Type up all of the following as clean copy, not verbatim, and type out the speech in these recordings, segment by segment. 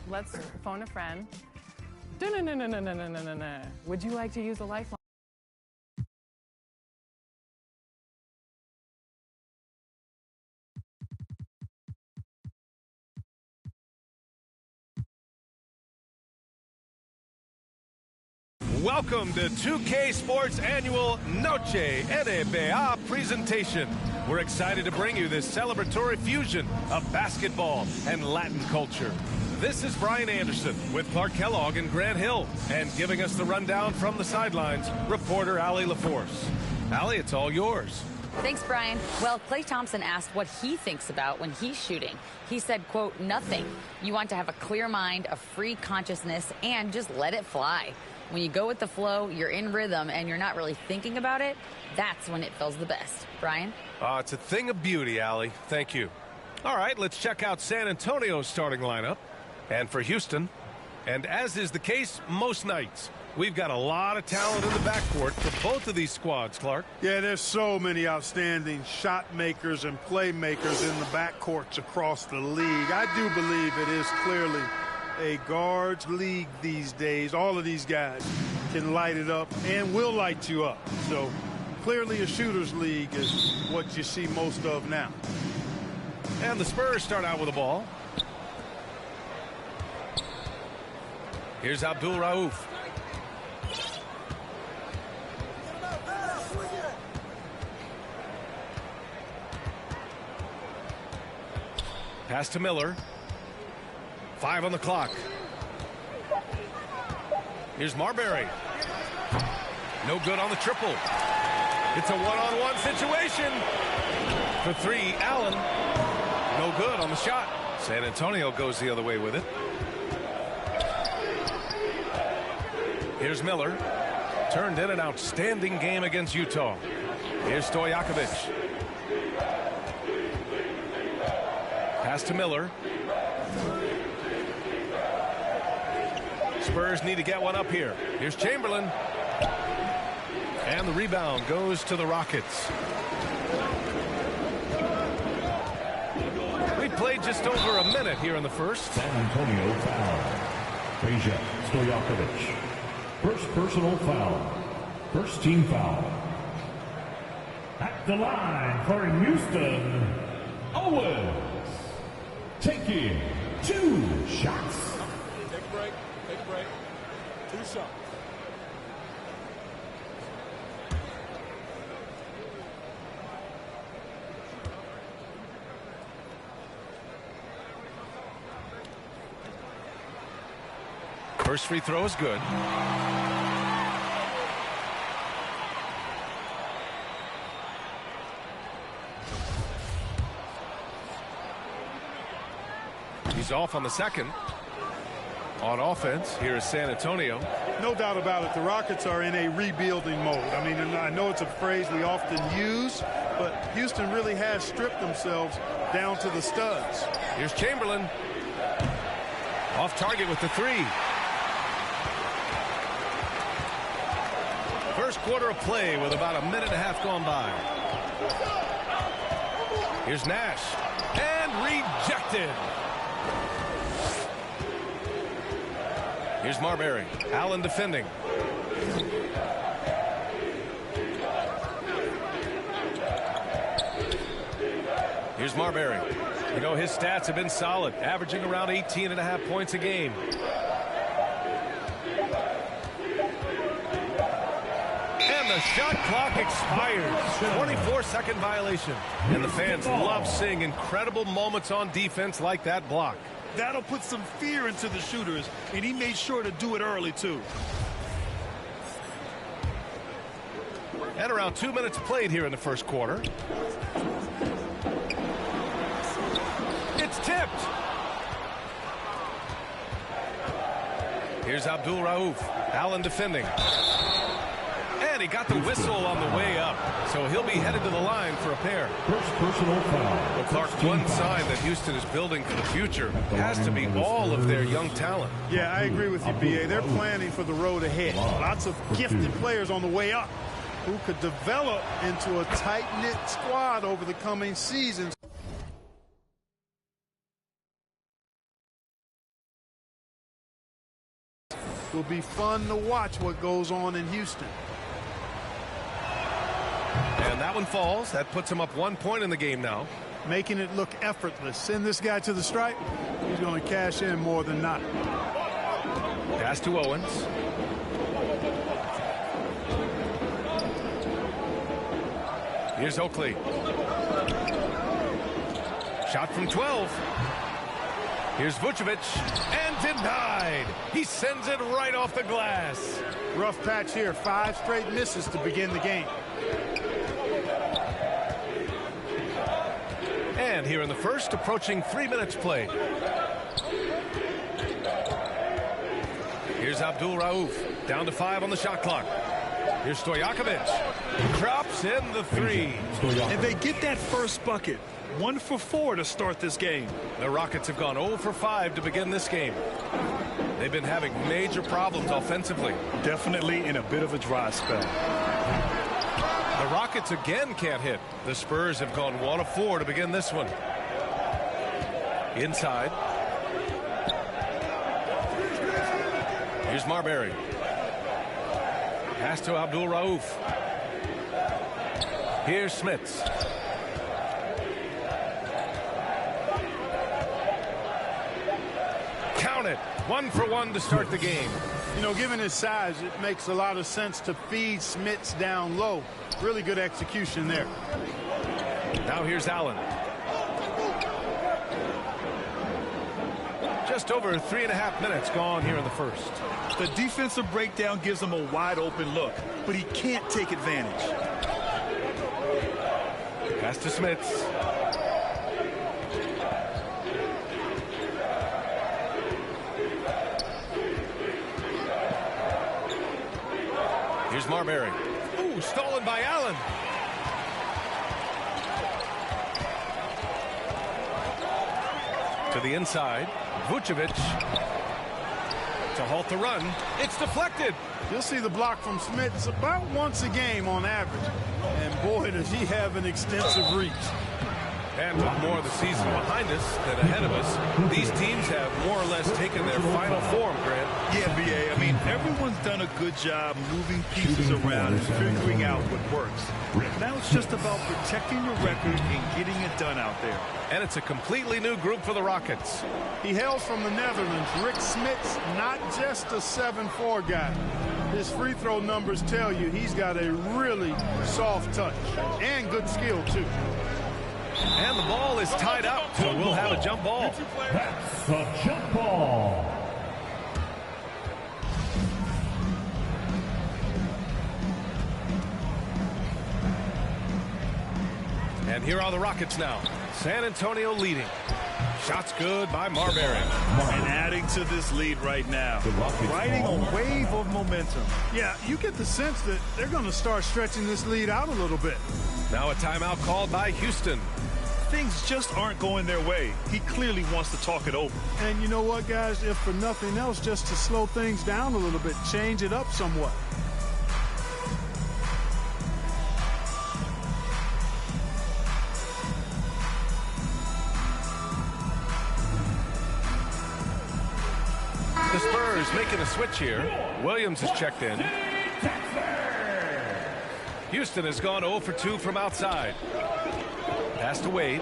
Let's phone a friend. No. Would you like to use a lifeline? Welcome to 2K Sports Annual Noche NBA presentation. We're excited to bring you this celebratory fusion of basketball and Latin culture. This is Brian Anderson with Clark Kellogg and Grant Hill, and giving us the rundown from the sidelines, reporter Allie LaForce. Allie, it's all yours. Thanks, Brian. Well, Klay Thompson asked what he thinks about when he's shooting. He said, quote, nothing. You want to have a clear mind, a free consciousness, and just let it fly. When you go with the flow, you're in rhythm, and you're not really thinking about it, that's when it feels the best. Brian? It's a thing of beauty, Allie. Thank you. All right, let's check out San Antonio's starting lineup. And for Houston, and as is the case most nights, we've got a lot of talent in the backcourt for both of these squads, Clark. Yeah, there's so many outstanding shot makers and playmakers in the backcourts across the league. I do believe it is clearly a guards league these days. All of these guys can light it up and will light you up. So clearly a shooters league is what you see most of now. And the Spurs start out with the ball. Here's Abdul Rauf. Pass to Miller. 5 on the clock. Here's Marbury. No good on the triple. It's a one-on-one situation. For 3, Allen. No good on the shot. San Antonio goes the other way with it. Here's Miller. Turned in an outstanding game against Utah. Here's Stojakovic. Pass to Miller. Spurs need to get one up here. Here's Chamberlain. And the rebound goes to the Rockets. We played just over a minute here in the first. San Antonio foul. Peja Stojakovic. First personal foul. First team foul. At the line for Houston, Owens. Taking 2 shots. Take a break. Take a break. 2 shots. First free throw is good. He's off on the second. On offense, here is San Antonio. No doubt about it, the Rockets are in a rebuilding mode. I mean, I know it's a phrase we often use, but Houston really has stripped themselves down to the studs. Here's Chamberlain. Off target with the 3. First quarter of play with about a minute and a half gone by. Here's Nash. And rejected. Here's Marbury. Allen defending. Here's Marbury. You know, his stats have been solid, averaging around 18.5 points a game. And the shot clock expires. 24-second violation. And the fans love seeing incredible moments on defense like that block. That'll put some fear into the shooters, and he made sure to do it early, too. And around 2 minutes played here in the first quarter. It's tipped. Here's Abdul Rauf. Allen defending. And he got the whistle on the way up. So he'll be headed to the line for a pair. First personal foul. Well, Clark, one sign that Houston is building for the future has to be all of their young talent. Yeah, I agree with you, B.A. They're planning for the road ahead. Lots of gifted players on the way up who could develop into a tight-knit squad over the coming seasons. Will be fun to watch what goes on in Houston. And that one falls. That puts him up 1 point in the game now. Making it look effortless. Send this guy to the stripe. He's going to cash in more than not. Pass to Owens. Here's Oakley. Shot from 12. Here's Vucevic, and denied. He sends it right off the glass. Rough patch here. 5 straight misses to begin the game. And here in the first, approaching 3 minutes played. Here's Abdul Rauf, down to 5 on the shot clock. Here's Stojakovic, drops in the 3. And they get that first bucket. 1 for 4 to start this game. The Rockets have gone 0 for 5 to begin this game. They've been having major problems offensively. Definitely in a bit of a dry spell. The Rockets again can't hit. The Spurs have gone 1 of 4 to begin this one. Inside. Here's Marbury. Pass to Abdul Rauf. Here's Smits. Count it. 1 for 1 to start the game. You know, given his size, it makes a lot of sense to feed Smits down low. Really good execution there. Now here's Allen. Just over 3.5 minutes gone here in the first. The defensive breakdown gives him a wide open look, but he can't take advantage. Pass to Smits. Here's Marbury. Ooh, stolen by Allen. To the inside. Vucevic. To halt the run. It's deflected. You'll see the block from Smits about once a game on average. And boy, does he have an extensive reach. And with more of the season behind us than ahead of us, these teams have more or less taken their final form, Grant. Yeah, B.A. I mean, everyone's done a good job moving pieces around and figuring out what works. Now it's just about protecting your record and getting it done out there. And it's a completely new group for the Rockets. He hails from the Netherlands. Rick Smits, not just a 7'4" guy. His free throw numbers tell you he's got a really soft touch and good skill, too. And the ball is tied up, so we'll have a jump ball. That's a jump ball. And here are the Rockets now. San Antonio leading. Shots good by Marbury. And adding to this lead right now. Riding a wave of momentum. Yeah, you get the sense that they're going to start stretching this lead out a little bit. Now a timeout called by Houston. Things just aren't going their way. He clearly wants to talk it over. And you know what, guys? If for nothing else, just to slow things down a little bit, change it up somewhat. The Spurs making a switch here. Williams has checked in. Houston has gone 0 for 2 from outside. Pass to Wade.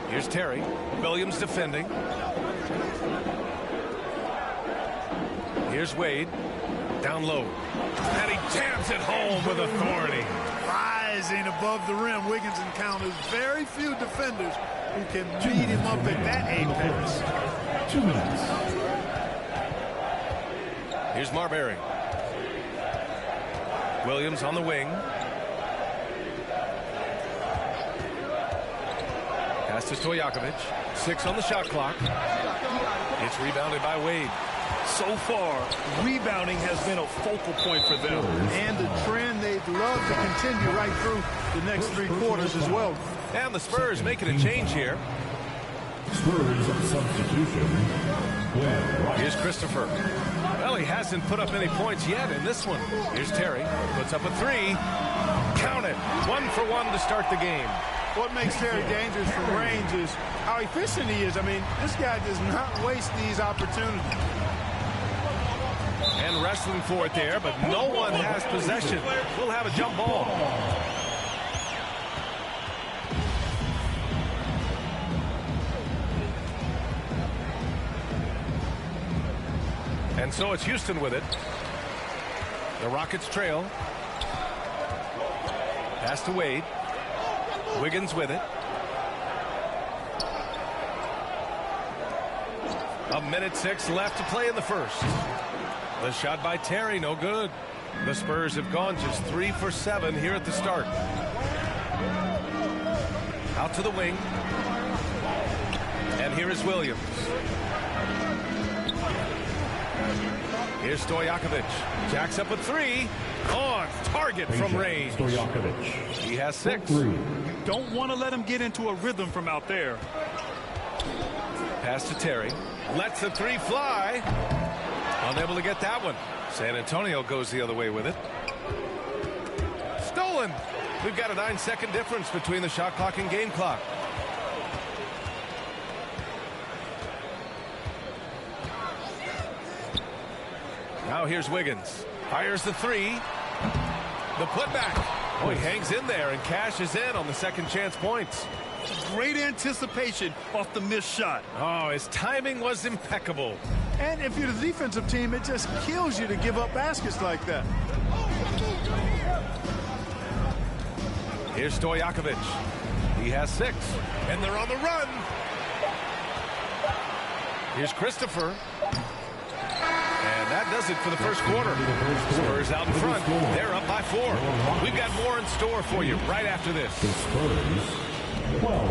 Here's Terry. Williams defending. Here's Wade. Down low. And he jams it home with authority. Rising above the rim, Wiggins encounters very few defenders who can beat him up at that apex. 2 minutes. Here's Marbury. Williams on the wing. Pass to Stojakovic. 6 on the shot clock. It's rebounded by Wade. So far, rebounding has been a focal point for them. And the trend they'd love to continue right through the next 3 quarters as well. And the Spurs making a change here. Spurs substitution. Here's Christopher. Well, he hasn't put up any points yet in this one. Here's Terry. Puts up a 3. Count it. 1 for 1 to start the game. What makes Terry dangerous from range is how efficient he is. I mean, this guy does not waste these opportunities. And wrestling for it there, but no one has possession. We'll have a jump ball. And so it's Houston with it. The Rockets trail. Pass to Wade. Wiggins with it. A minute 6 left to play in the first. The shot by Terry, no good. The Spurs have gone just 3 for 7 here at the start. Out to the wing. And here is Williams. Here's Stojakovic. Jacks up a 3. On target from range. He has 6. You don't want to let him get into a rhythm from out there. Pass to Terry. Lets the 3 fly. Unable to get that one. San Antonio goes the other way with it. Stolen. We've got a 9-second difference between the shot clock and game clock. Now here's Wiggins. Fires the 3. The putback. Oh, he hangs in there and cashes in on the second chance points. Great anticipation off the missed shot. Oh, his timing was impeccable. And if you're the defensive team, it just kills you to give up baskets like that. Here's Stojakovic. He has 6. And they're on the run. Here's Christopher. And that does it for the first quarter. Spurs out in front. They're up by 4. We've got more in store for you right after this. The Spurs 12.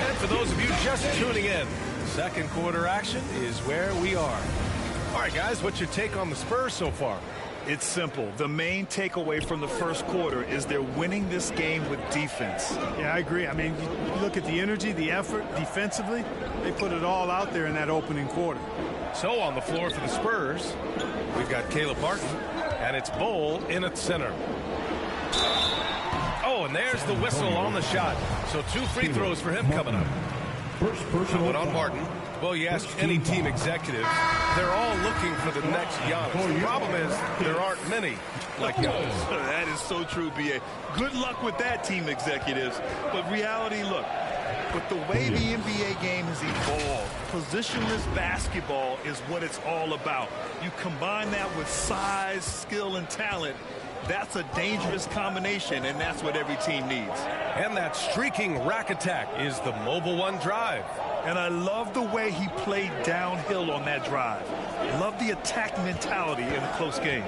And for those of you just tuning in, second quarter action is where we are. All right, guys, what's your take on the Spurs so far? It's simple. The main takeaway from the first quarter is they're winning this game with defense. Yeah, I agree. I mean, you look at the energy, the effort defensively. They put it all out there in that opening quarter. So on the floor for the Spurs, we've got Caleb Martin, and it's Bowl in at center. Oh, and there's the whistle on the shot. So 2 free throws for him coming up. First personal But on Martin, well, you ask any team executive, they're all looking for the next Giannis. The problem is there aren't many like Giannis. That is so true, B.A. Good luck with that, team executives. But reality, look, with the way the NBA game has evolved, positionless basketball is what it's all about. You combine that with size, skill, and talent. That's a dangerous combination, and that's what every team needs. And that streaking rack attack is the Mobile One drive. And I love the way he played downhill on that drive. Love the attack mentality in a close game.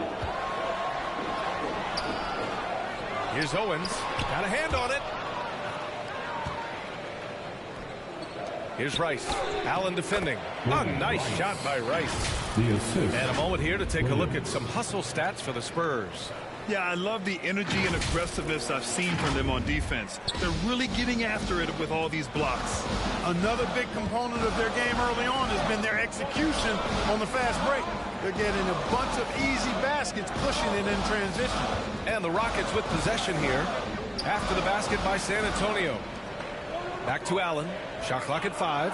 Here's Owens. Got a hand on it. Here's Rice. Allen defending. A nice shot by Rice. The assist. And a moment here to take a look at some hustle stats for the Spurs. Yeah, I love the energy and aggressiveness I've seen from them on defense. They're really getting after it with all these blocks. Another big component of their game early on has been their execution on the fast break. They're getting a bunch of easy baskets, pushing it in transition. And the Rockets with possession here after the basket by San Antonio. Back to Allen. Shot clock at 5.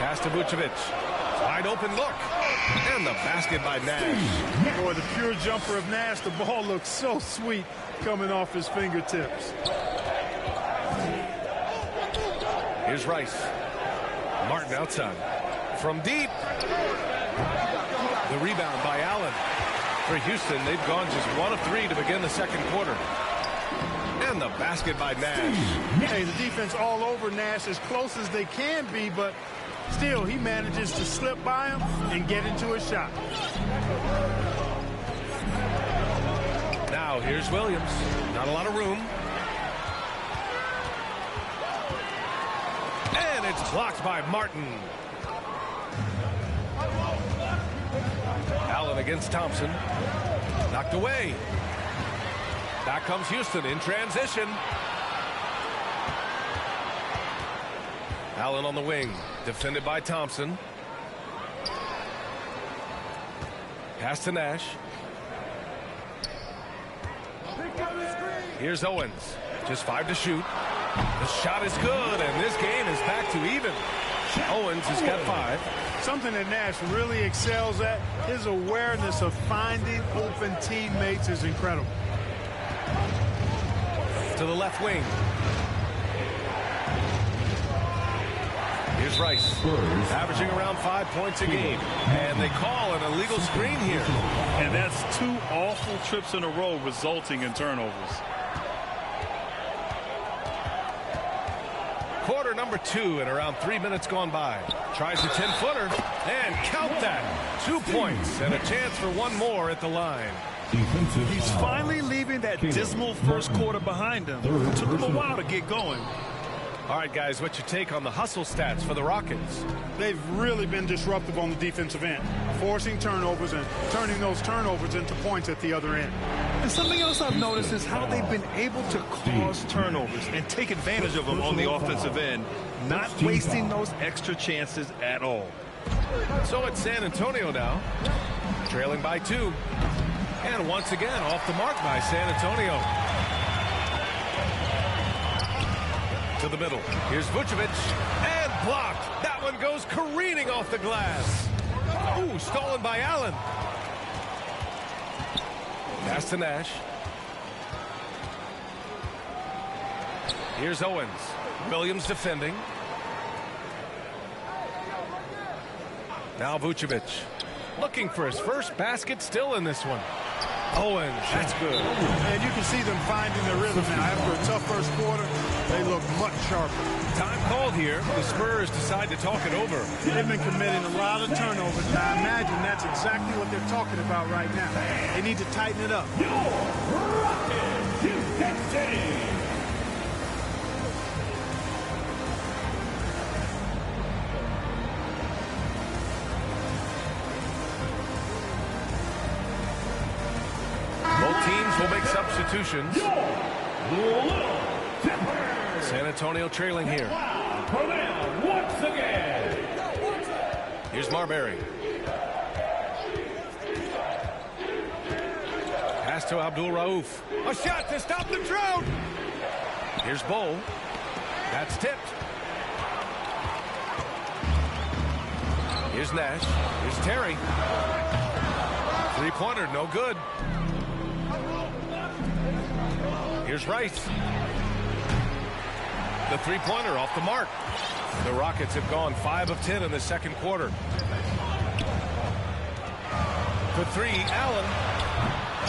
Pass to Vucevic. Wide open look. And the basket by Nash. Boy, the pure jumper of Nash. The ball looks so sweet coming off his fingertips. Here's Rice. Martin outside. From deep. The rebound by Allen. For Houston, they've gone just 1 of 3 to begin the second quarter. And the basket by Nash. Hey, the defense all over Nash as close as they can be, but still he manages to slip by him and get into a shot. Now here's Williams. Not a lot of room. And it's blocked by Martin. Allen against Thompson. Knocked away. Back comes Houston in transition. Allen on the wing. Defended by Thompson. Pass to Nash. Here's Owens. Just 5 to shoot. The shot is good, and this game is back to even. Owens has got 5. Something that Nash really excels at, his awareness of finding open teammates is incredible. To the left wing. Here's Rice, averaging around 5 points a game. And they call an illegal screen here. And that's 2 awful trips in a row resulting in turnovers. Quarter number 2 and around 3 minutes gone by. Tries a 10-footer and count that. 2 points and a chance for one more at the line. He's finally leaving that dismal first quarter behind him. It took him a while to get going. All right, guys, what's your take on the hustle stats for the Rockets? They've really been disruptive on the defensive end, forcing turnovers and turning those turnovers into points at the other end. And something else I've noticed is how they've been able to cause turnovers and take advantage of them on the offensive end, not wasting those extra chances at all. So it's San Antonio now, trailing by 2. And once again, off the mark by San Antonio. To the middle. Here's Vucevic. And blocked. That one goes careening off the glass. Ooh, stolen by Allen. Pass to Nash. Here's Owens. Williams defending. Now Vucevic. Looking for his first basket still in this one. Owens, that's good. And you can see them finding their rhythm now. After a tough first quarter, they look much sharper. Time called here. The Spurs decide to talk it over. They've been committing a lot of turnovers, and I imagine that's exactly what they're talking about right now. They need to tighten it up. Both teams will make substitutions. San Antonio trailing here. Here's Marbury. Pass to Abdul Rauf. A shot to stop the drought. Here's Bowl. That's tipped. Here's Nash. Here's Terry. Three-pointer, no good. Here's Rice. The three-pointer off the mark. The Rockets have gone 5 of 10 in the second quarter. For 3, Allen.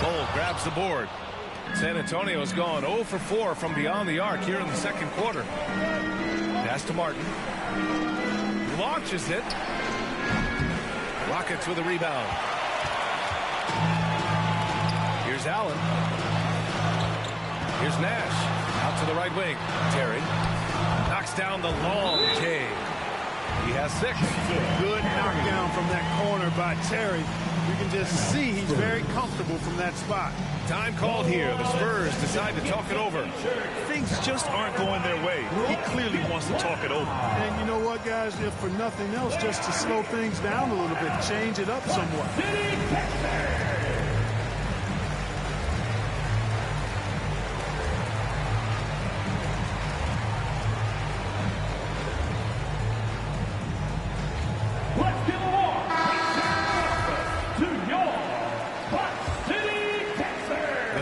Bowl grabs the board. San Antonio has gone 0 for 4 from beyond the arc here in the second quarter. Pass to Martin. Launches it. Rockets with a rebound. Here's Allen. Here's Nash. Out to the right wing. Terry knocks down the long J. He has 6. Good knockdown from that corner by Terry. You can just see he's very comfortable from that spot. Time called here. The Spurs decide to talk it over. Things just aren't going their way. He clearly wants to talk it over. And you know what, guys? If for nothing else, just to slow things down a little bit, change it up somewhat.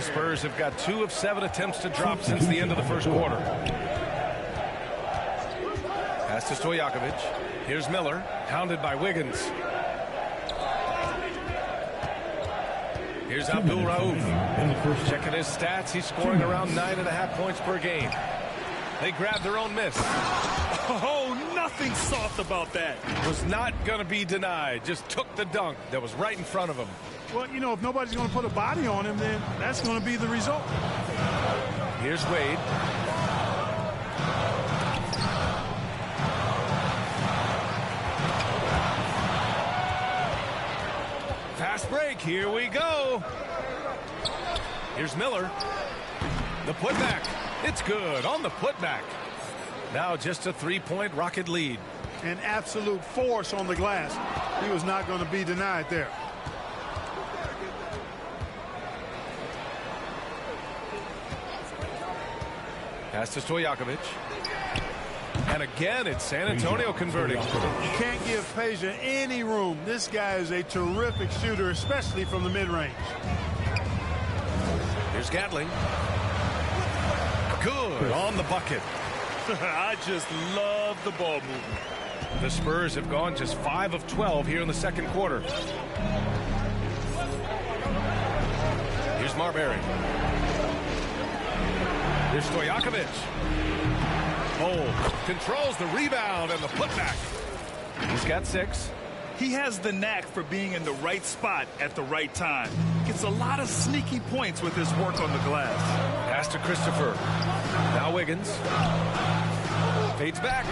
Spurs have got 2 of 7 attempts to drop since the end of the first quarter. Pass to Stojakovic. Here's Miller, hounded by Wiggins. Here's Abdul Rauf. Checking his stats, he's scoring around 9.5 points per game. They grabbed their own miss. Oh, nothing soft about that. Was not going to be denied. Just took the dunk that was right in front of him. Well, you know, if nobody's going to put a body on him, then that's going to be the result. Here's Wade. Fast break. Here we go. Here's Miller. The putback. It's good on the putback. Now just a 3-point Rocket lead. An absolute force on the glass. He was not going to be denied there. Pass to Stojakovic. And again, it's San Antonio converting. You can't give Peja any room. This guy is a terrific shooter, especially from the mid-range. Here's Gatling. Good on the bucket. I just love the ball movement. The Spurs have gone just 5 of 12 here in the second quarter. Here's Marbury. Here's Stojakovic. Oh, controls the rebound and the putback. He's got 6. He has the knack for being in the right spot at the right time. Gets a lot of sneaky points with his work on the glass. Pass to Christopher. Now Wiggins. Fades back.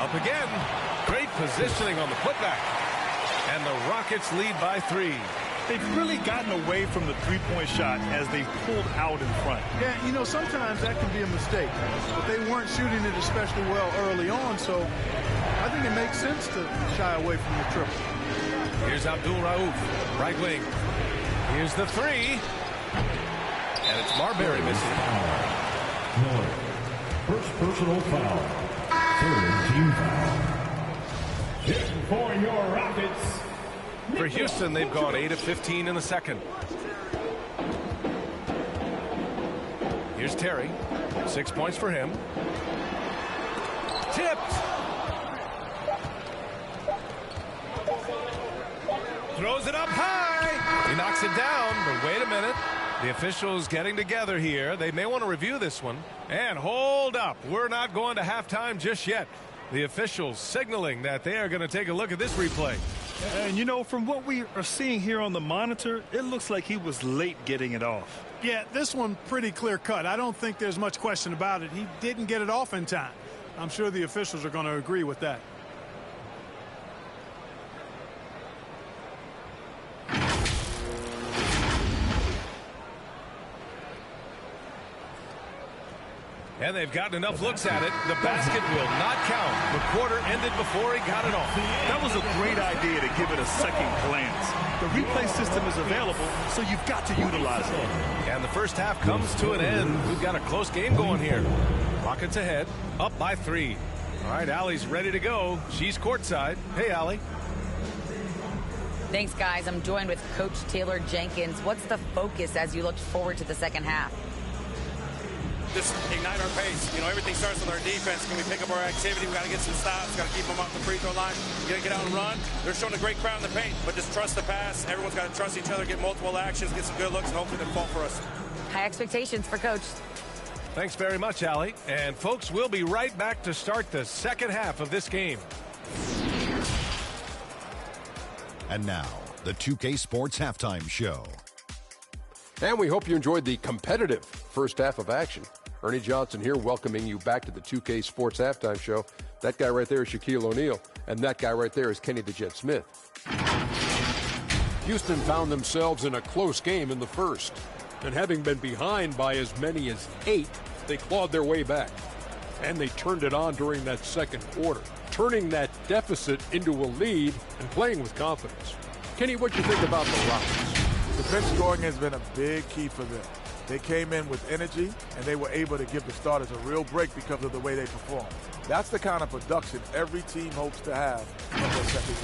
Up again. Great positioning on the putback. And the Rockets lead by 3. They've really gotten away from the three-point shot as they pulled out in front. Yeah, you know, sometimes that can be a mistake. But they weren't shooting it especially well early on, so I think it makes sense to shy away from the triple. Here's Abdul Rauf, right wing. Here's the 3. And it's Marbury missing. First personal foul. Third team foul. Hitting for your Rockets. For Houston, they've gone 8 of 15 in the second. Here's Terry. 6 points for him. Tipped. Throws it up high. He knocks it down, but wait a minute. The officials getting together here. They may want to review this one. And hold up. We're not going to halftime just yet. The officials signaling that they are going to take a look at this replay. And, you know, from what we are seeing here on the monitor, it looks like he was late getting it off. Yeah, this one pretty clear cut. I don't think there's much question about it. He didn't get it off in time. I'm sure the officials are going to agree with that. And they've gotten enough looks at it. The basket will not count. The quarter ended before he got it off. That was a great idea to give it a second glance. The replay system is available, so you've got to utilize it. And the first half comes to an end. We've got a close game going here. Rockets ahead, up by 3. All right, Allie's ready to go. She's courtside. Hey, Allie. Thanks, guys. I'm joined with Coach Taylor Jenkins. What's the focus as you look forward to the second half? Just ignite our pace. You know, everything starts with our defense. Can we pick up our activity? We got to get some stops. Got to keep them off the free throw line. You got to get out and run. They're showing a great crowd in the paint, but just trust the pass. Everyone's got to trust each other, get multiple actions, get some good looks, and hopefully they fall for us. High expectations for Coach. Thanks very much, Allie. And, folks, we'll be right back to start the second half of this game. And now, the 2K Sports Halftime Show. And we hope you enjoyed the competitive first half of action. Ernie Johnson here welcoming you back to the 2K Sports Halftime Show. That guy right there is Shaquille O'Neal, and that guy right there is Kenny the Jet Smith. Houston found themselves in a close game in the first, and having been behind by as many as 8, they clawed their way back. And they turned it on during that second quarter, turning that deficit into a lead and playing with confidence. Kenny, what do you think about the Rockets? Defense scoring has been a big key for them. They came in with energy, and they were able to give the starters a real break because of the way they performed. That's the kind of production every team hopes to have from their second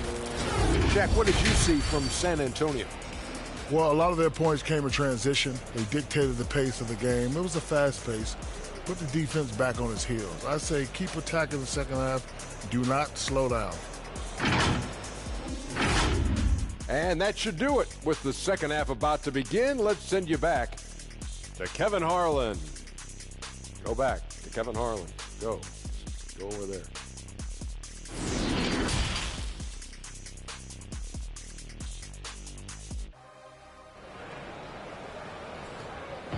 year. Jack, what did you see from San Antonio? Well, a lot of their points came in transition. They dictated the pace of the game. It was a fast pace. Put the defense back on its heels. I say keep attacking the second half. Do not slow down. And that should do it. With the second half about to begin, let's send you back to Kevin Harlan. Go back to Kevin Harlan. Go over there.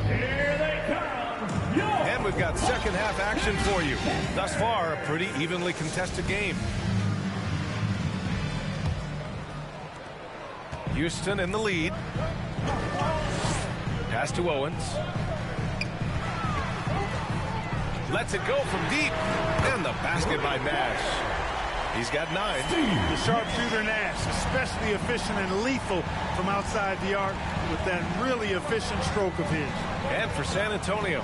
Here they come. And we've got second half action for you. Thus far, a pretty evenly contested game. Houston in the lead. Pass to Owens. Lets it go from deep. And the basket by Nash. He's got 9. The sharpshooter Nash, especially efficient and lethal from outside the arc with that really efficient stroke of his. And for San Antonio,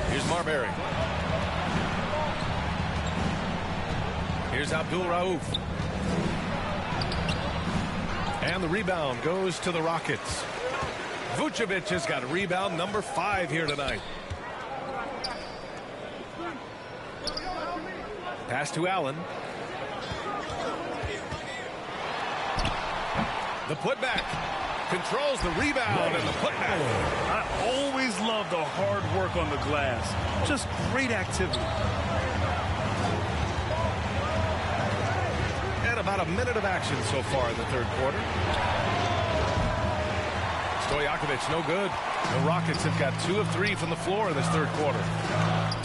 Here's Marbury. Here's Abdul Rauf. And the rebound goes to the Rockets. Vucevic has got rebound number 5 here tonight. Pass to Allen. The putback. Controls the rebound and the putback. I always love the hard work on the glass. Just great activity. And about a minute of action so far in the third quarter. Stojakovic, no good. The Rockets have got 2 of 3 from the floor in this third quarter.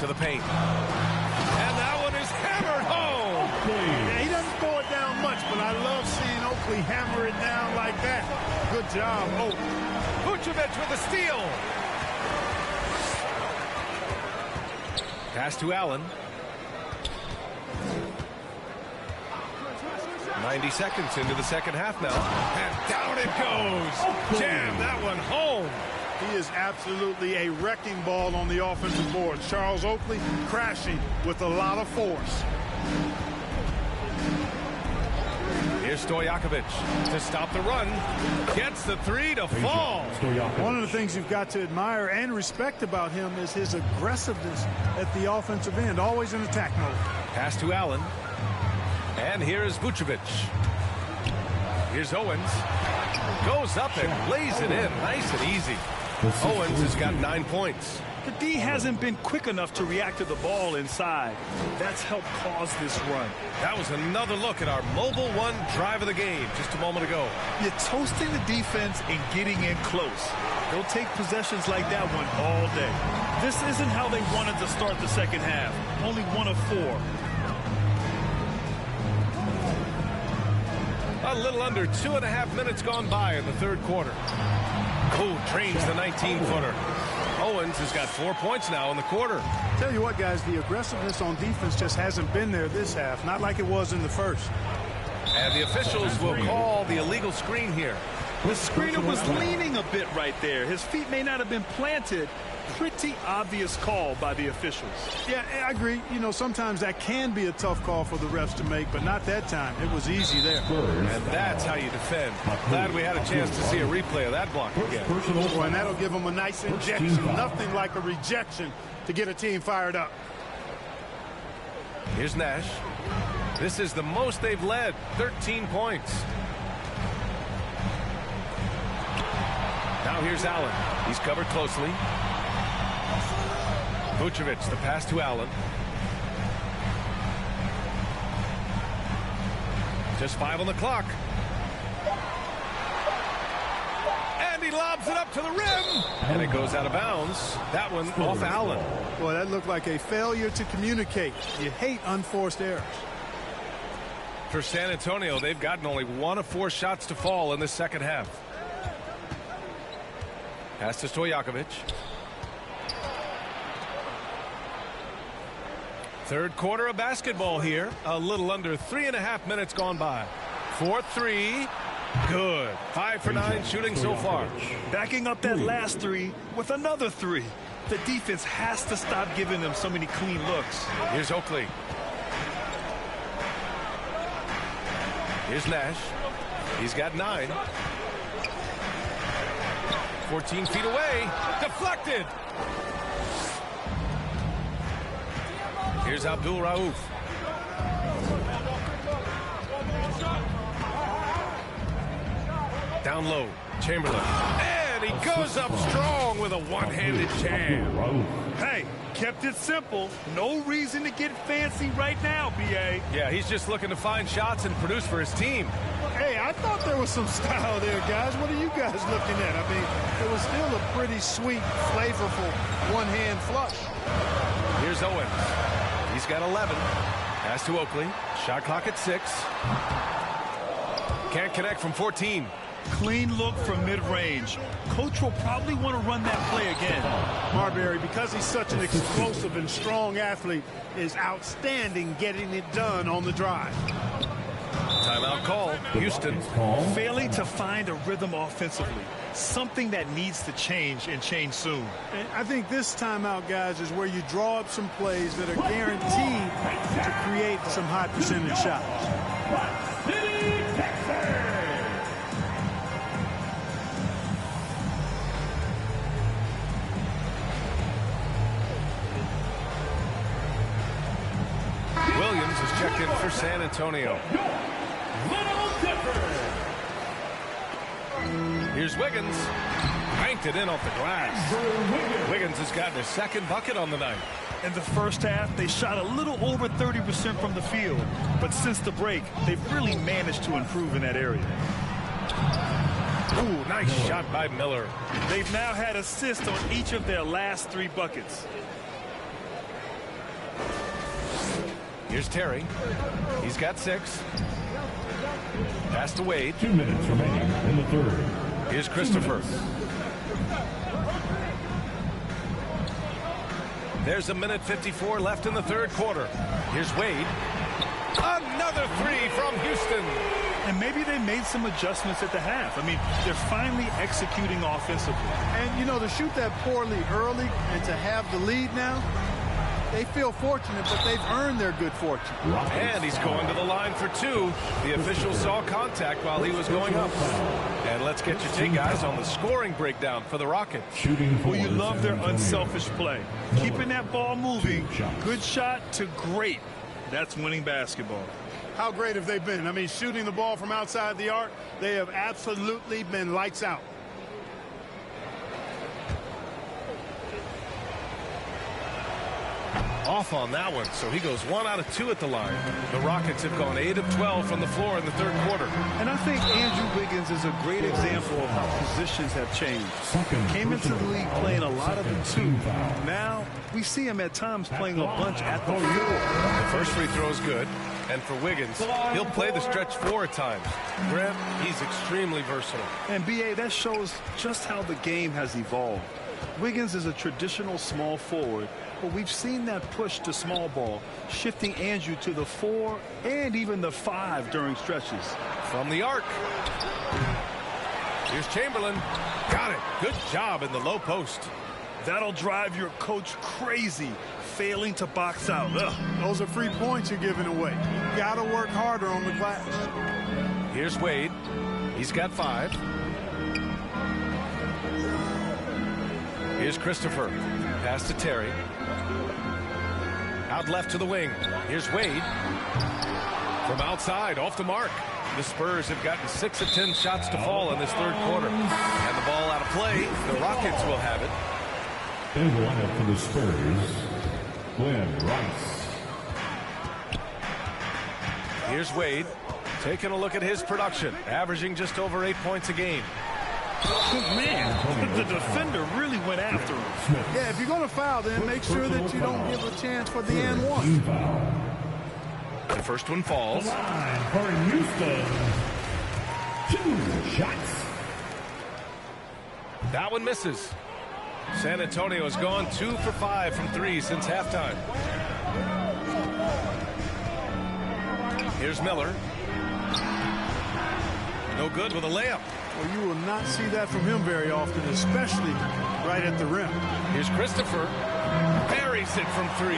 To the paint. And that one is hammered home. Yeah, he doesn't throw it down much, but I love seeing Oakley hammer it down like that. Good job, Oakley. Vucevic with a steal. Pass to Allen. 90 seconds into the second half now. And down it goes. Jam that one home. He is absolutely a wrecking ball on the offensive board. Charles Oakley crashing with a lot of force. Here's Stojakovic to stop the run. Gets the 3 to fall. One of the things you've got to admire and respect about him is his aggressiveness at the offensive end. Always in attack mode. Pass to Allen. And here's Vucevic. Here's Owens. Goes up and lays it in. Nice and easy. Owens has got 9 points. The D hasn't been quick enough to react to the ball inside. That's helped cause this run. That was another look at our mobile one drive of the game just a moment ago. You're toasting the defense and getting in close. They'll take possessions like that one all day. This isn't how they wanted to start the second half. Only 1 of 4. A little under 2.5 minutes gone by in the third quarter. Who trains the 19-footer? Owens has got 4 points now in the quarter. Tell you what, guys, the aggressiveness on defense just hasn't been there this half. Not like it was in the first. And the officials will call the illegal screen here. The screener was leaning a bit right there. His feet may not have been planted. Pretty obvious call by the officials. Yeah, I agree. You know, sometimes that can be a tough call for the refs to make, but not that time. It was easy there. And that's how you defend. Glad we had a chance to see a replay of that block again. And that'll give them a nice injection. Nothing like a rejection to get a team fired up. Here's Nash. This is the most they've led, 13 points. Now here's Allen. He's covered closely. Vucevic, the pass to Allen. Just 5 on the clock. And he lobs it up to the rim. And it goes out of bounds. That one off Allen. Boy, that looked like a failure to communicate. You hate unforced errors. For San Antonio, they've gotten only 1 of 4 shots to fall in the second half. Pass to Stojakovic. Third quarter of basketball here. A little under 3.5 minutes gone by. 4-3. Good. 5 for 9 shooting so far. Backing up that last 3 with another 3. The defense has to stop giving them so many clean looks. Here's Oakley. Here's Nash. He's got 9. 14 feet away. Deflected. Here's Abdul Rauf. Down low. Chamberlain. And he goes up strong with a one-handed jam. Hey, kept it simple. No reason to get fancy right now, B.A. Yeah, he's just looking to find shots and produce for his team. Hey, I thought there was some style there, guys. What are you guys looking at? I mean, it was still a pretty sweet, flavorful one-hand flush. Here's Owens. He's got 11. Pass to Oakley. Shot clock at 6. Can't connect from 14. Clean look from mid-range. Coach will probably want to run that play again. Marbury, because he's such an explosive and strong athlete, is outstanding getting it done on the drive. Timeout call, Houston. Failing to find a rhythm offensively. Something that needs to change and change soon. And I think this timeout, guys, is where you draw up some plays that are guaranteed to create some high percentage shots. Williams is checked in for San Antonio. Here's Wiggins. Banked it in off the glass. Wiggins has gotten his second bucket on the night. In the first half, they shot a little over 30% from the field. But since the break, they've really managed to improve in that area. Ooh, nice shot by Miller. They've now had assists on each of their last 3 buckets. Here's Terry. He's got 6. Pass to Wade. 2 minutes remaining in the third. Here's Christopher. There's 1:54 left in the third quarter. Here's Wade. Another 3 from Houston. And maybe they made some adjustments at the half. I mean, they're finally executing offensively. And, you know, to shoot that poorly early and to have the lead now, they feel fortunate, but they've earned their good fortune. And he's going to the line for 2. The official saw contact while he was going up. And let's get your take, guys, on the scoring breakdown for the Rockets. Well, you love their unselfish play. Keeping that ball moving. Good shot to great. That's winning basketball. How great have they been? I mean, shooting the ball from outside the arc, they have absolutely been lights out. Off on that one, so he goes 1 out of 2 at the line. The Rockets have gone 8 of 12 from the floor in the third quarter. And I think Andrew Wiggins is a great example of how positions have changed. Came into the league playing a lot of the 2. Now we see him at times playing a bunch at the 4. The first free throw is good, and for Wiggins, he'll play the stretch 4 at times. Graham, he's extremely versatile. And B.A., that shows just how the game has evolved. Wiggins is a traditional small forward, but we've seen that push to small ball, shifting Andrew to the 4 and even the 5 during stretches. From the arc. Here's Chamberlain. Got it. Good job in the low post. That'll drive your coach crazy, failing to box out. Ugh. Those are free points you're giving away. You got to work harder on the glass. Here's Wade. He's got 5. Here's Christopher. Pass to Terry. Out left to the wing. Here's Wade. From outside, off the mark. The Spurs have gotten 6 of 10 shots to fall in this third quarter. And the ball out of play. The Rockets will have it. In the lineup for the Spurs, Glenn Rice. Here's Wade. Taking a look at his production. Averaging just over 8 points a game. Man, the defender really went after him. Yeah, if you're going to foul, then make sure that you don't give a chance for the and one. The first one falls. For Houston, 2 shots. That one misses. San Antonio has gone 2 for 5 from 3 since halftime. Here's Miller. No good with a layup. Well, you will not see that from him very often, especially right at the rim. Here's Christopher. Buries it from 3.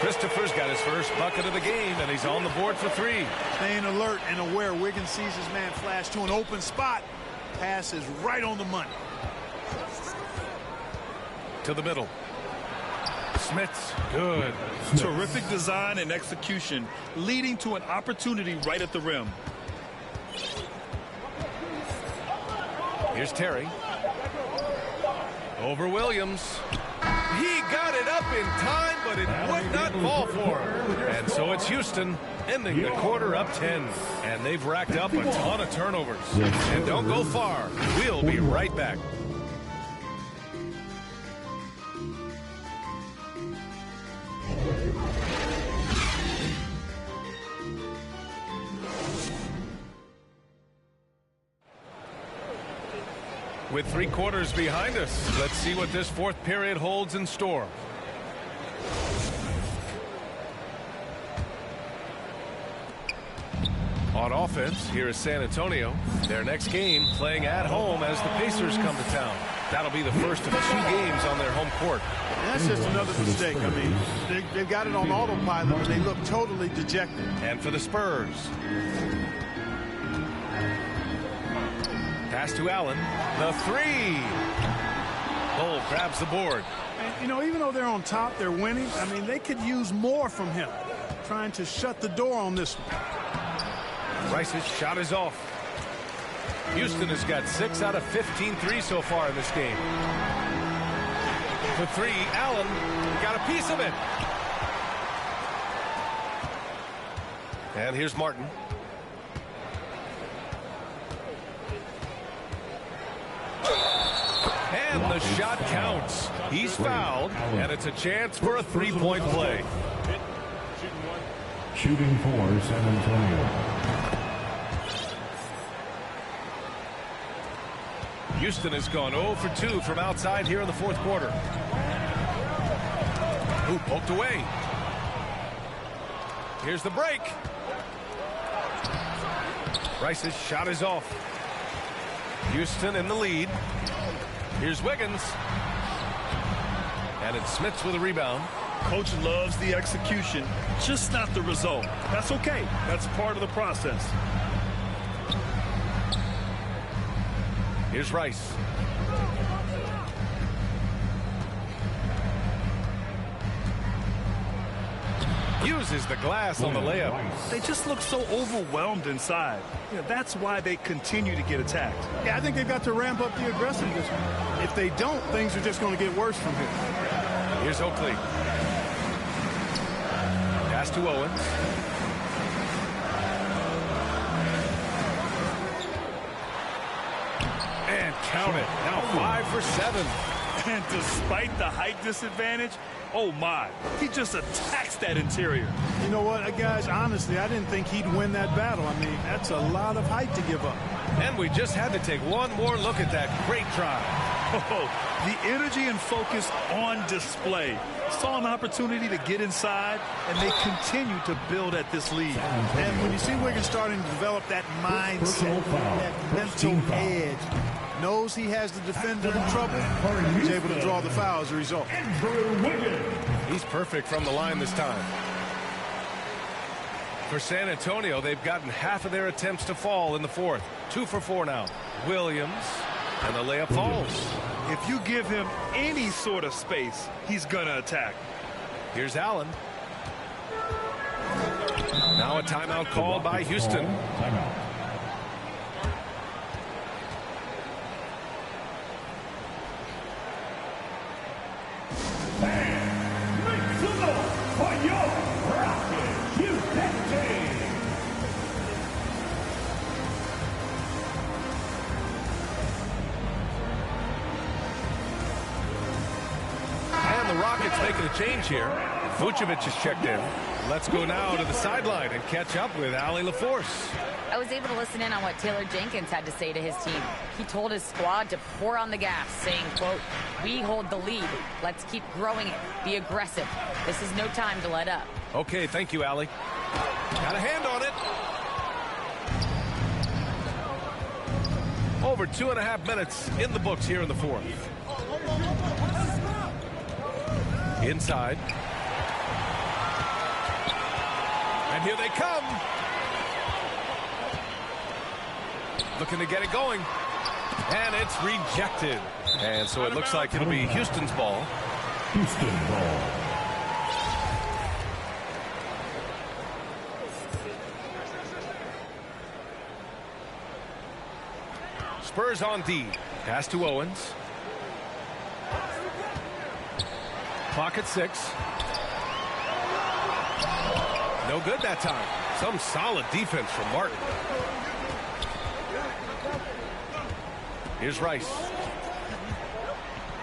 Christopher's got his first bucket of the game, and he's on the board for 3. Staying alert and aware. Wiggins sees his man flash to an open spot. Pass is right on the money. To the middle. Smith's good. Terrific design and execution, leading to an opportunity right at the rim. Here's Terry. Over Williams. He got it up in time, but it would not fall for him. And so it's Houston ending the quarter up 10. And they've racked up a ton of turnovers. And don't go far. We'll be right back. With 3 quarters behind us, let's see what this fourth period holds in store. On offense, here is San Antonio. Their next game playing at home as the Pacers come to town. That'll be the first of 2 games on their home court. That's just another mistake. I mean, they've got it on autopilot, and they look totally dejected. And for the Spurs. Pass to Allen. The 3. Bull grabs the board. And, you know, even though they're on top, they're winning. I mean, they could use more from him. Trying to shut the door on this one. Rice's shot is off. Houston has got 6 out of 15 threes so far in this game. For 3, Allen got a piece of it. And here's Martin. And the shot counts. He's fouled, and it's a chance for a 3-point play. Shooting for San Antonio. Houston has gone 0 for 2 from outside here in the 4th quarter. Ooh, poked away. Here's the break. Rice's shot is off. Houston in the lead. Here's Wiggins. And it's Smits with a rebound. Coach loves the execution, just not the result. That's okay. That's part of the process. Here's Rice. Uses the glass on the layup. They just look so overwhelmed inside. You know, that's why they continue to get attacked. Yeah, I think they've got to ramp up the aggressiveness. If they don't, things are just going to get worse from here. Here's Oakley. Pass to Owens. And count it. Now 5 for 7. And despite the height disadvantage, oh my, he just attacks that interior. You know what, guys, honestly, I didn't think he'd win that battle. I mean, that's a lot of height to give up. And we just had to take one more look at that great try. Oh, the energy and focus on display. Saw an opportunity to get inside, and they continue to build at this lead. And when you see Wiggins starting to develop that mindset, that mental edge, knows he has the defender in trouble, he's able to draw the foul as a result. He's perfect from the line this time. For San Antonio, they've gotten half of their attempts to fall in the 4th. 2 for 4 now. Williams, and the layup falls. If you give him any sort of space, he's gonna attack. Here's Allen. Now a timeout called by Houston. Timeout. For your Rocket Houston team. And the Rockets making a change here. Vucevic has checked in. Let's go now to the sideline and catch up with Allie LaForce. I was able to listen in on what Taylor Jenkins had to say to his team. He told his squad to pour on the gas, saying, quote, "We hold the lead. Let's keep growing it. Be aggressive. This is no time to let up." Okay, thank you, Allie. Got a hand on it. Over 2.5 minutes in the books here in the 4th. Inside. And here they come. Looking to get it going. And it's rejected. And so it looks like it'll be Houston's ball. Houston ball. Spurs on D. Pass to Owens. Clock at 6. No good that time. Some solid defense from Martin. Here's Rice.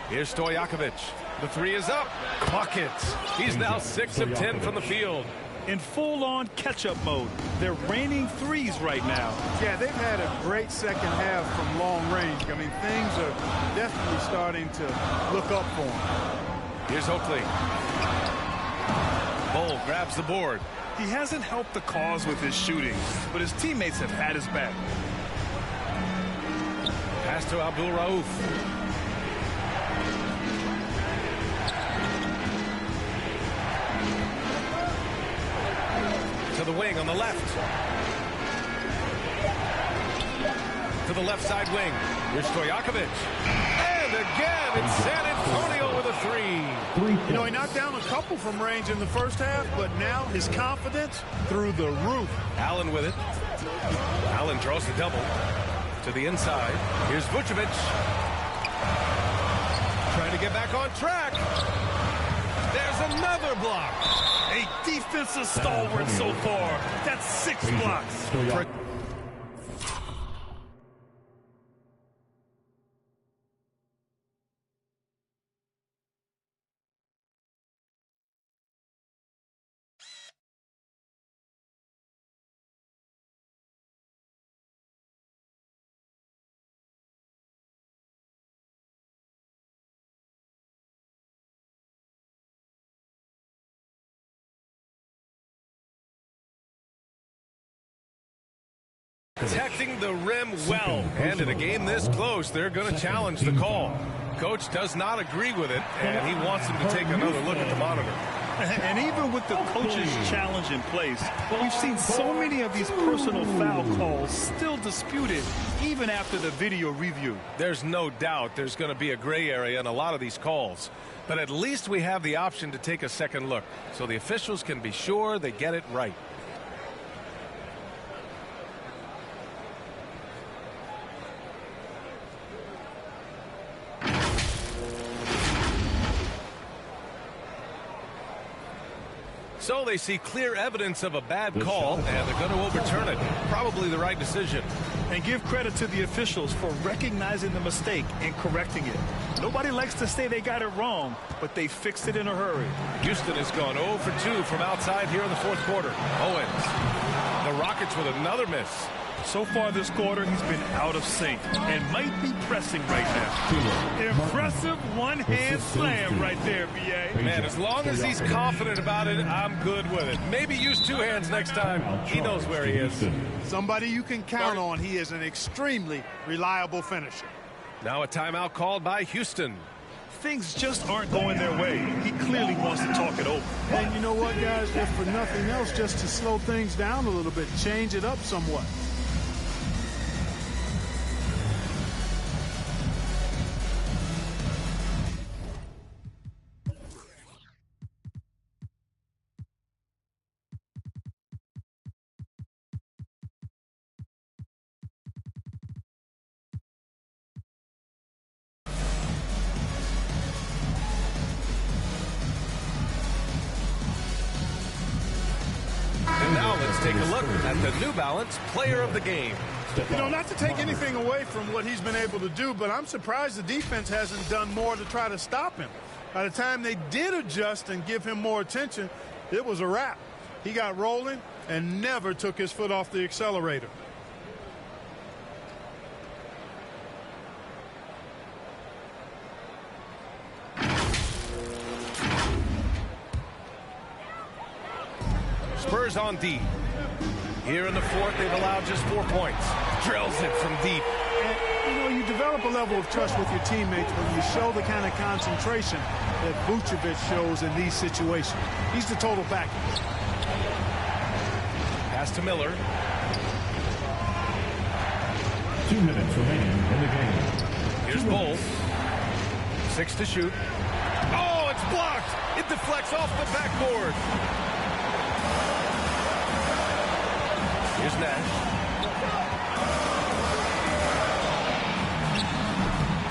Here's Stojakovic. The 3 is up. Clock it. He's now 6 of 10 from the field. In full-on catch-up mode. They're raining threes right now. Yeah, they've had a great second half from long range. I mean, things are definitely starting to look up for them. Here's Oakley. Bull grabs the board. He hasn't helped the cause with his shooting, but his teammates have had his back. Pass to Abdul Rauf. To the wing on the left. To the left side wing. Here's Stojakovic. And again, it's San Antonio with a three. You know, he knocked down a couple from range in the first half, but now his confidence through the roof. Allen with it. Allen draws the double. To the inside. Here's Vucevic. Trying to get back on track. There's another block. A defensive stalwart so far. That's 6 blocks. Protecting the rim well, and in a game this close, they're going to challenge the call. Coach does not agree with it, and he wants them to take another look at the monitor. And even with the coach's challenge in place, we've seen so many of these personal foul calls still disputed, even after the video review. There's no doubt there's going to be a gray area in a lot of these calls, but at least we have the option to take a second look, so the officials can be sure they get it right. So they see clear evidence of a bad call, and they're going to overturn it. Probably the right decision. And give credit to the officials for recognizing the mistake and correcting it. Nobody likes to say they got it wrong, but they fixed it in a hurry. Houston has gone 0 for 2 from outside here in the fourth quarter. Owens. The Rockets with another miss. So far this quarter, he's been out of sync and might be pressing right now. Impressive one-hand slam right there, B.A. Man, as long as he's confident about it, I'm good with it. Maybe use two hands next time. He knows where he is. Somebody you can count on. He is an extremely reliable finisher. Now a timeout called by Houston. Things just aren't going their way. He clearly wants to talk it over. And you know what, guys? If for nothing else, just to slow things down a little bit, change it up somewhat. Take a look at the New Balance Player of the Game. You know, not to take anything away from what he's been able to do, but I'm surprised the defense hasn't done more to try to stop him. By the time they did adjust and give him more attention, it was a wrap. He got rolling and never took his foot off the accelerator. Spurs on deep. Here in the fourth, they've allowed just 4 points. Drills it from deep. And, you know, you develop a level of trust with your teammates when you show the kind of concentration that Vucevic shows in these situations. He's the total package. Pass to Miller. 2 minutes remaining in the game. Here's Bull. 6 to shoot. Oh, it's blocked. It deflects off the backboard. Here's Nash.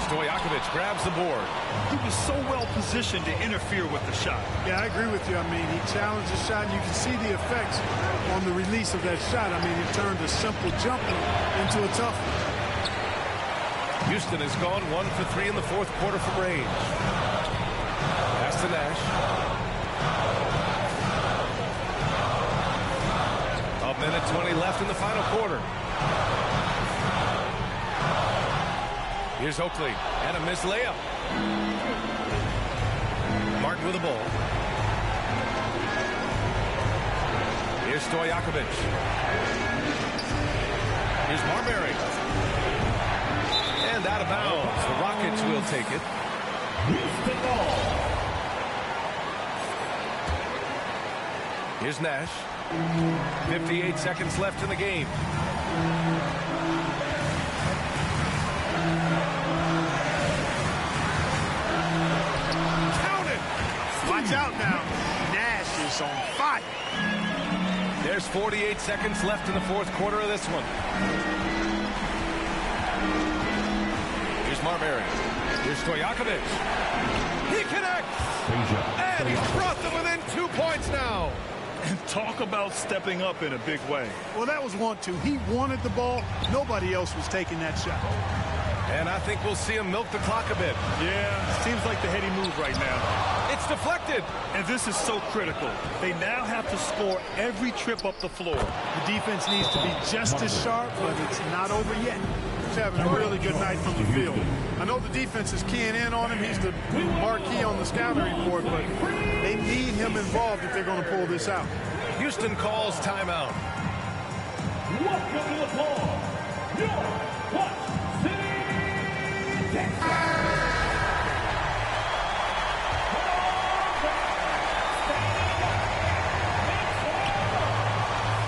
Stojakovic grabs the board. He was so well positioned to interfere with the shot. Yeah, I agree with you. I mean, he challenged the shot, and you can see the effects on the release of that shot. I mean, it turned a simple jumper into a tough one. Houston has gone 1 for 3 in the fourth quarter from range. Pass to Nash. Minute 20 left in the final quarter. Here's Oakley and a missed layup. Martin with the ball. Here's Stojakovic. Here's Marbury. And out of bounds. The Rockets will take it. Here's Nash. 58 seconds left in the game. Count it! Watch out now. Nash is on fire. There's 48 seconds left in the fourth quarter of this one. Here's Marbury. Here's Stojakovic. He connects! And he's brought them within 2 points now. And talk about stepping up in a big way. Well, that was 1-2. He wanted the ball. Nobody else was taking that shot. And I think we'll see him milk the clock a bit. Yeah, seems like the heady move right now. It's deflected. And this is so critical. They now have to score every trip up the floor. The defense needs to be just as sharp, but it's not over yet. He's having a really good night from the field. I know the defense is keying in on him. He's the marquee on the scouting report, but they need him involved if they're going to pull this out. Houston calls timeout. Welcome to the ball, your Watch City Texas.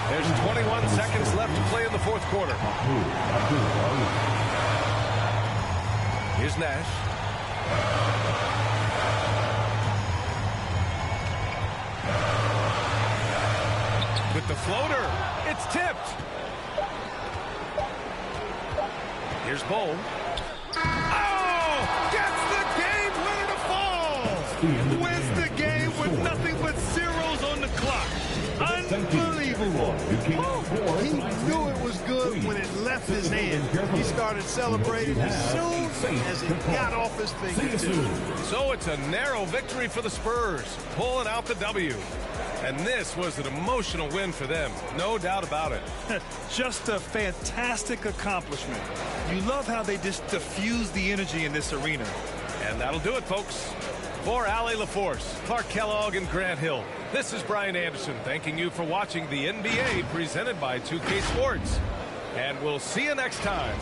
There's 21 seconds left to play in the fourth quarter. Here's Nash. With the floater, it's tipped. Here's Bull. Oh! Gets the game winner to fall! Wins the game with nothing but zeros on the clock. Unbelievable. He knew it was good when it left his hand. He started celebrating as soon as it got off his fingertips. So it's a narrow victory for the Spurs, pulling out the W. And this was an emotional win for them, no doubt about it. Just a fantastic accomplishment. You love how they just diffuse the energy in this arena. And that'll do it, folks. For Allie LaForce, Clark Kellogg, and Grant Hill, this is Brian Anderson thanking you for watching the NBA presented by 2K Sports. And we'll see you next time.